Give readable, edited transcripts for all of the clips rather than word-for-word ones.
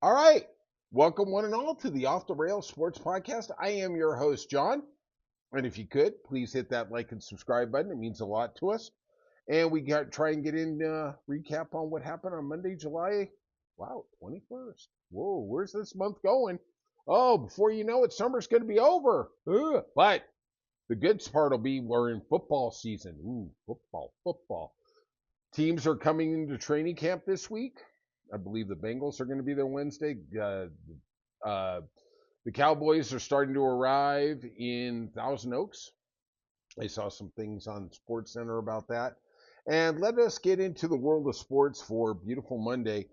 All right. Welcome, one and all, to the Off the Rails Sports Podcast. I am your host, John. And if you could, please hit that like and subscribe button. It means a lot to us. And we got try and get in recap on what happened on Monday, July, 21st. Whoa, where's this month going? Oh, before you know it, summer's going to be over. Ugh. But the good part will be we're in football season. Ooh, football, football. Teams are coming into training camp this week. I believe the Bengals are going to be there Wednesday. Uh, the Cowboys are starting to arrive in Thousand Oaks. I saw some things on Sports Center about that. And let us get into the world of sports for beautiful Monday.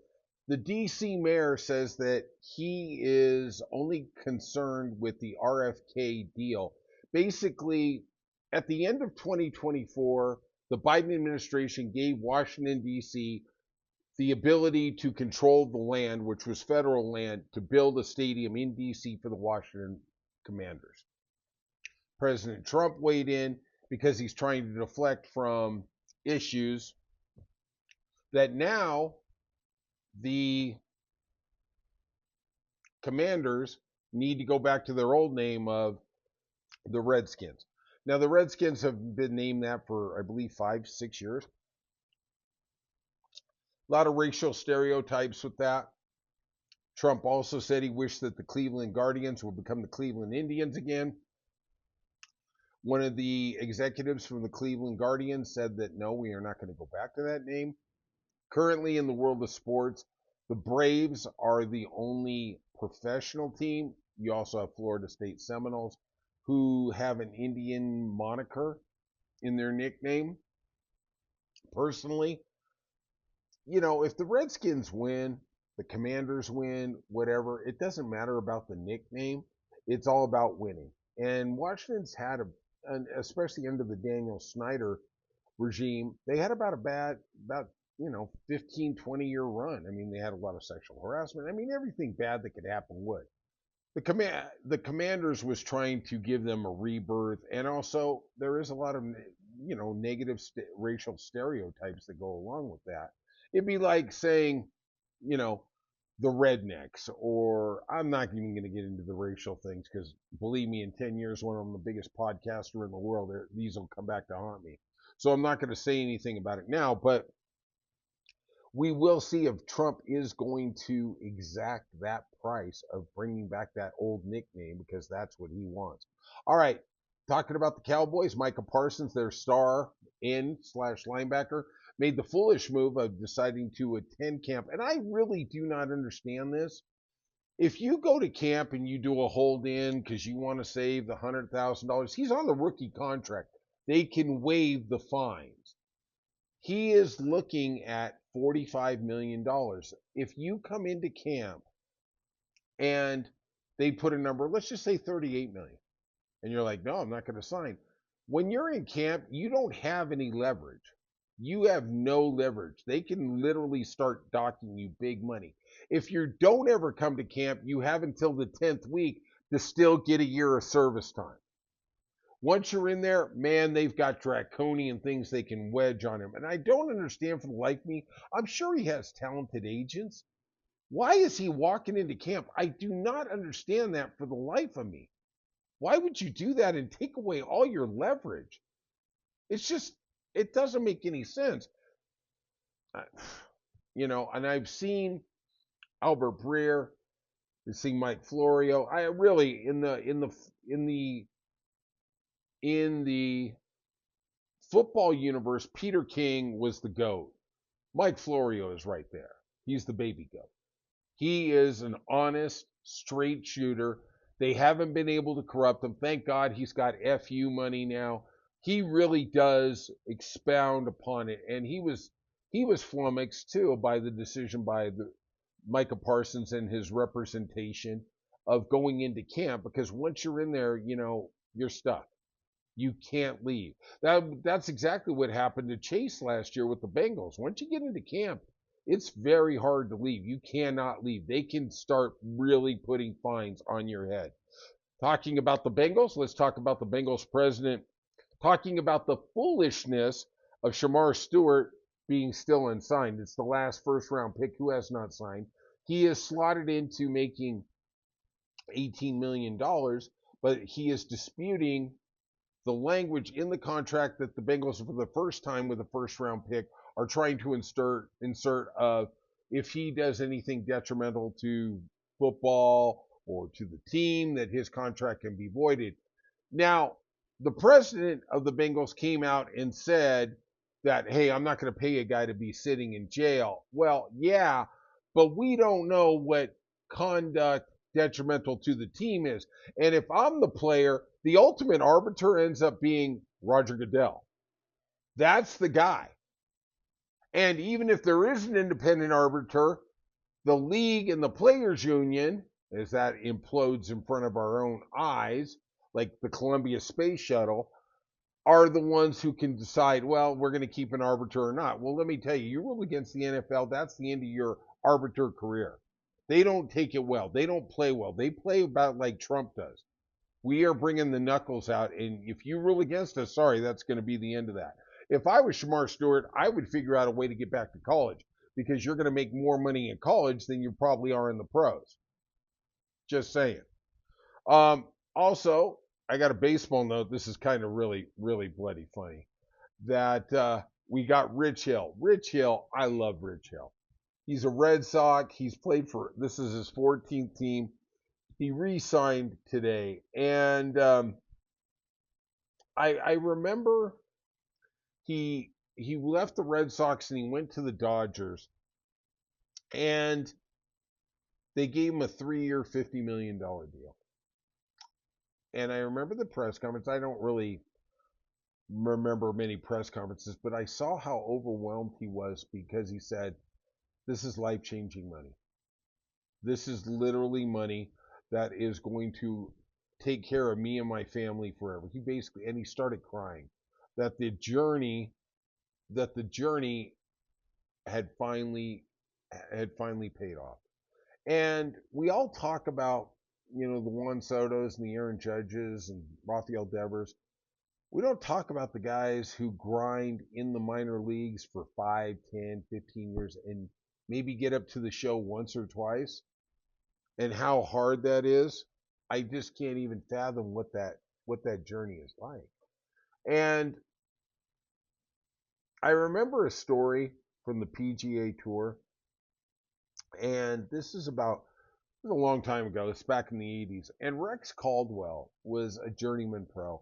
The DC mayor says that he is only concerned with the RFK deal. Basically, at the end of 2024, the Biden administration gave Washington, D.C. the ability to control the land, which was federal land, to build a stadium in D.C. for the Washington Commanders. President Trump weighed in because he's trying to deflect from issues that now the Commanders need to go back to their old name of the Redskins. Now, the Redskins have been named that for, I believe, 5, 6 years. A lot of racial stereotypes with that. Trump also said he wished that the Cleveland Guardians would become the Cleveland Indians again. One of the executives from the Cleveland Guardians said that no, we are not going to go back to that name. Currently, in the world of sports, the Braves are the only professional team. You also have Florida State Seminoles, who have an Indian moniker in their nickname. Personally, if the Redskins win, the Commanders win, whatever, it doesn't matter about the nickname. It's all about winning. And Washington's had especially under the Daniel Snyder regime, they had about 15, 20-year run. I mean, they had a lot of sexual harassment. I mean, everything bad that could happen would. The Commanders was trying to give them a rebirth, and also there is a lot of negative racial stereotypes that go along with that. It'd be like saying, you know, the rednecks, or I'm not even going to get into the racial things because believe me, in 10 years, when I'm the biggest podcaster in the world, these will come back to haunt me. So I'm not going to say anything about it now, but we will see if Trump is going to exact that price of bringing back that old nickname because that's what he wants. All right, talking about the Cowboys, Micah Parsons, their star in slash linebacker, made the foolish move of deciding to attend camp. And I really do not understand this. If you go to camp and you do a hold in because you want to save the $100,000, he's on the rookie contract. They can waive the fines. He is looking at $45 million. If you come into camp and they put a number, let's just say 38 million, and you're like, no, I'm not going to sign. When you're in camp, you don't have any leverage. You have no leverage. They can literally start docking you big money. If you don't ever come to camp, you have until the 10th week to still get a year of service time. Once you're in there, man, they've got draconian things they can wedge on him. And I don't understand for the life of me. I'm sure he has talented agents. Why is he walking into camp? I do not understand that for the life of me. Why would you do that and take away all your leverage? It's just, it doesn't make any sense. Uh, and I've seen Albert Breer, I've seen Mike Florio. I really in the football universe, Peter King was the GOAT. Mike Florio is right there. He's the baby GOAT. He is an honest, straight shooter. They haven't been able to corrupt him. Thank God he's got FU money now. He really does expound upon it. And he was flummoxed too by the decision by the Micah Parsons and his representation of going into camp, because once you're in there, you're stuck. You can't leave. That's exactly what happened to Chase last year with the Bengals. Once you get into camp, it's very hard to leave. You cannot leave. They can start really putting fines on your head. Talking about the Bengals, let's talk about the Bengals president talking about the foolishness of Shamar Stewart being still unsigned. It's the last first round pick who has not signed. He is slotted into making $18 million, but he is disputing the language in the contract that the Bengals, for the first time with a first round pick, are trying to insert if he does anything detrimental to football or to the team, that his contract can be voided. Now, the president of the Bengals came out and said that, hey, I'm not going to pay a guy to be sitting in jail. Well, yeah, but we don't know what conduct detrimental to the team is. And if I'm the player, the ultimate arbiter ends up being Roger Goodell. That's the guy. And even if there is an independent arbiter, the league and the players union, as that implodes in front of our own eyes, like the Columbia Space Shuttle, are the ones who can decide, well, we're going to keep an arbiter or not. Well, let me tell you, you rule against the NFL, that's the end of your arbiter career. They don't take it well. They don't play well. They play about like Trump does. We are bringing the knuckles out, and if you rule against us, sorry, that's going to be the end of that. If I was Shamar Stewart, I would figure out a way to get back to college, because you're going to make more money in college than you probably are in the pros. Just saying. Also, I got a baseball note. This is kind of really, really bloody funny. That we got Rich Hill. Rich Hill, I love Rich Hill. He's a Red Sox. He's played for, this is his 14th team. He re-signed today, and I remember he left the Red Sox and he went to the Dodgers, and they gave him a 3-year, $50 million deal. And I remember the press conference. I don't really remember many press conferences, but I saw how overwhelmed he was, because he said, this is life-changing money. This is literally money that is going to take care of me and my family forever. He basically, and he started crying that the journey had finally paid off. And we all talk about, the Juan Sotos and the Aaron Judges and Rafael Devers. We don't talk about the guys who grind in the minor leagues for 5, 10, 15 years and maybe get up to the show once or twice, and how hard that is. I just can't even fathom what that journey is like. And I remember a story from the PGA Tour, and this is a long time ago. It's back in the 80s. And Rex Caldwell was a journeyman pro.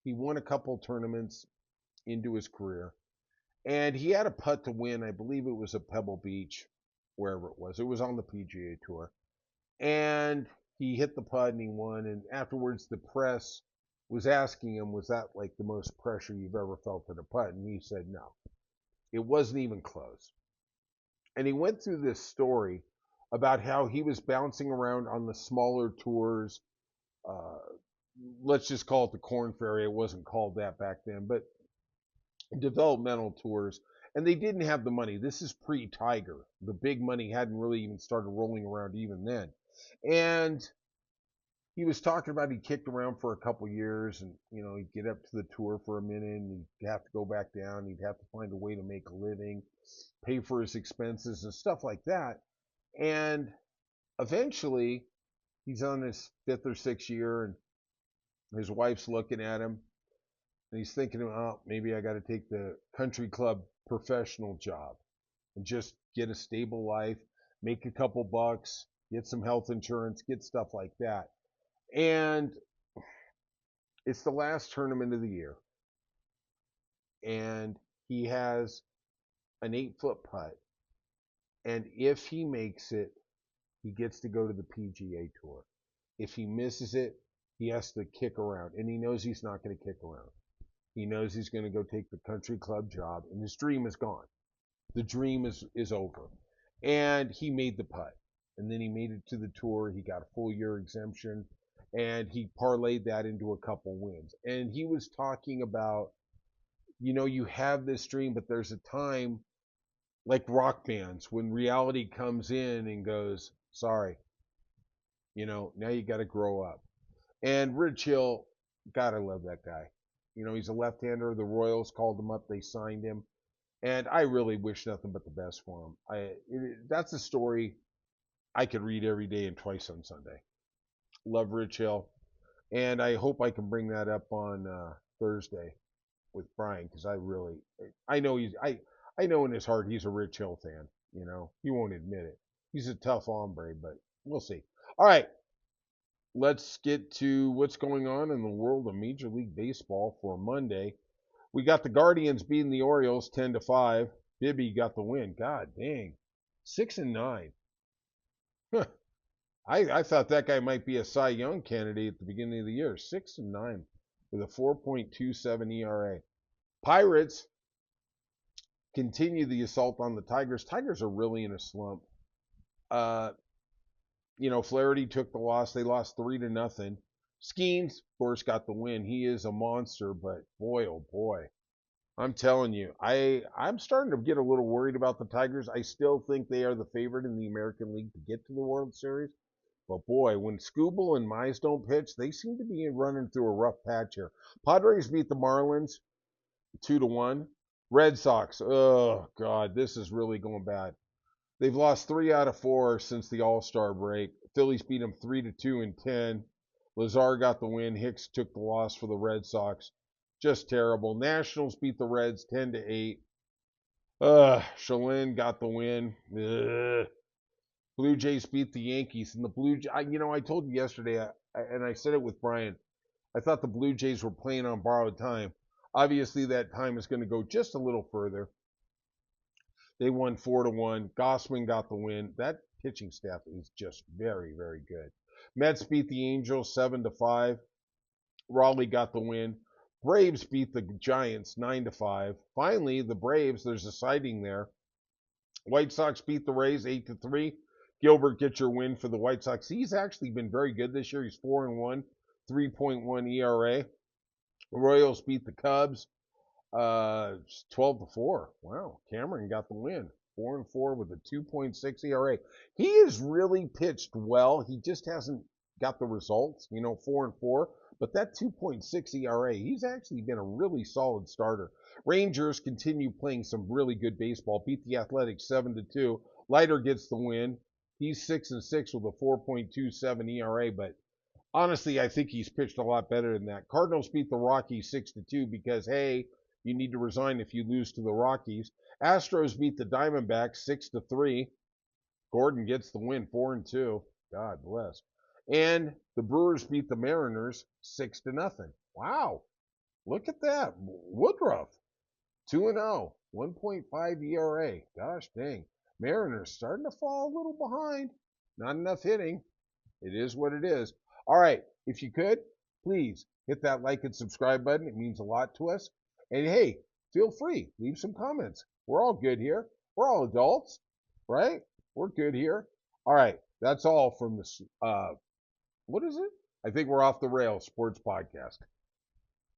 He won a couple tournaments into his career, and he had a putt to win. I believe it was at Pebble Beach, wherever it was. It was on the PGA Tour. And he hit the putt and he won. And afterwards, the press was asking him, was that like the most pressure you've ever felt at a putt? And he said, no, it wasn't even close. And he went through this story about how he was bouncing around on the smaller tours. Uh, let's just call it the Corn Ferry. It wasn't called that back then, but developmental tours. And they didn't have the money. This is pre-Tiger. The big money hadn't really even started rolling around even then. And he was talking about he kicked around for a couple years, and he'd get up to the tour for a minute and he'd have to go back down. He'd have to find a way to make a living, pay for his expenses and stuff like that. And eventually he's on his 5th or 6th year, and his wife's looking at him and he's thinking, oh, maybe I got to take the country club professional job and just get a stable life, make a couple bucks, get some health insurance, get stuff like that. And it's the last tournament of the year, and he has an 8-foot putt, and if he makes it, he gets to go to the PGA Tour. If he misses it, he has to kick around, and he knows he's not going to kick around. He knows he's going to go take the country club job, and his dream is gone. The dream is over. And he made the putt, and then he made it to the tour. He got a full year exemption, and he parlayed that into a couple wins. And he was talking about, you have this dream, but there's a time, like rock bands, when reality comes in and goes, sorry, now you got to grow up. And Rich Hill, God, I love that guy. He's a left-hander. The Royals called him up. They signed him. And I really wish nothing but the best for him. That's a story I could read every day and twice on Sunday. Love Rich Hill. And I hope I can bring that up on Thursday with Brian because I know I know in his heart he's a Rich Hill fan. You know, he won't admit it. He's a tough hombre, but we'll see. All right, let's get to what's going on in the world of Major League Baseball for Monday. We got the Guardians beating the Orioles 10-5. Bibby got the win. God dang, 6-9. I thought that guy might be a Cy Young candidate at the beginning of the year. 6-9 with a 4.27 ERA. Pirates continue the assault on the Tigers. Tigers are really in a slump. Flaherty took the loss. They lost 3-0. Skeens, of course, got the win. He is a monster, but boy, oh boy. I'm telling you, I'm starting to get a little worried about the Tigers. I still think they are the favorite in the American League to get to the World Series. But boy, when Skubal and Mize don't pitch, they seem to be running through a rough patch here. Padres beat the Marlins 2-1. Red Sox, oh God, this is really going bad. They've lost 3 out of 4 since the All-Star break. Phillies beat them 3-2 in 10. Lazar got the win. Hicks took the loss for the Red Sox. Just terrible. Nationals beat the Reds 10-8. Shalin got the win. Blue Jays beat the Yankees, and the I told you yesterday, and I said it with Brian. I thought the Blue Jays were playing on borrowed time. Obviously, that time is going to go just a little further. They won 4-1. Gossman got the win. That pitching staff is just very, very good. Mets beat the Angels 7-5. Raleigh got the win. Braves beat the Giants 9-5. Finally, the Braves, there's a sighting there. White Sox beat the Rays 8-3. Gilbert gets your win for the White Sox. He's actually been very good this year. He's 4-1, 3.1 ERA. The Royals beat the Cubs 12-4. Wow, Cameron got the win. 4-4 with a 2.6 ERA. He has really pitched well. He just hasn't got the results. 4-4. But that 2.6 ERA, he's actually been a really solid starter. Rangers continue playing some really good baseball. Beat the Athletics 7-2. Leiter gets the win. He's 6-6 with a 4.27 ERA, but honestly, I think he's pitched a lot better than that. Cardinals beat the Rockies 6-2 because, hey, you need to resign if you lose to the Rockies. Astros beat the Diamondbacks 6-3. Gordon gets the win, 4-2. God bless. And the Brewers beat the Mariners 6-0. Wow, look at that. Woodruff, 2-0, 1.5 ERA. Gosh dang. Mariners starting to fall a little behind. Not enough hitting. It is what it is. All right, if you could, please hit that like and subscribe button. It means a lot to us. And hey, feel free, leave some comments. We're all good here. We're all adults, right? We're good here. All right, that's all from this. What is it? I think we're off the rails sports podcast.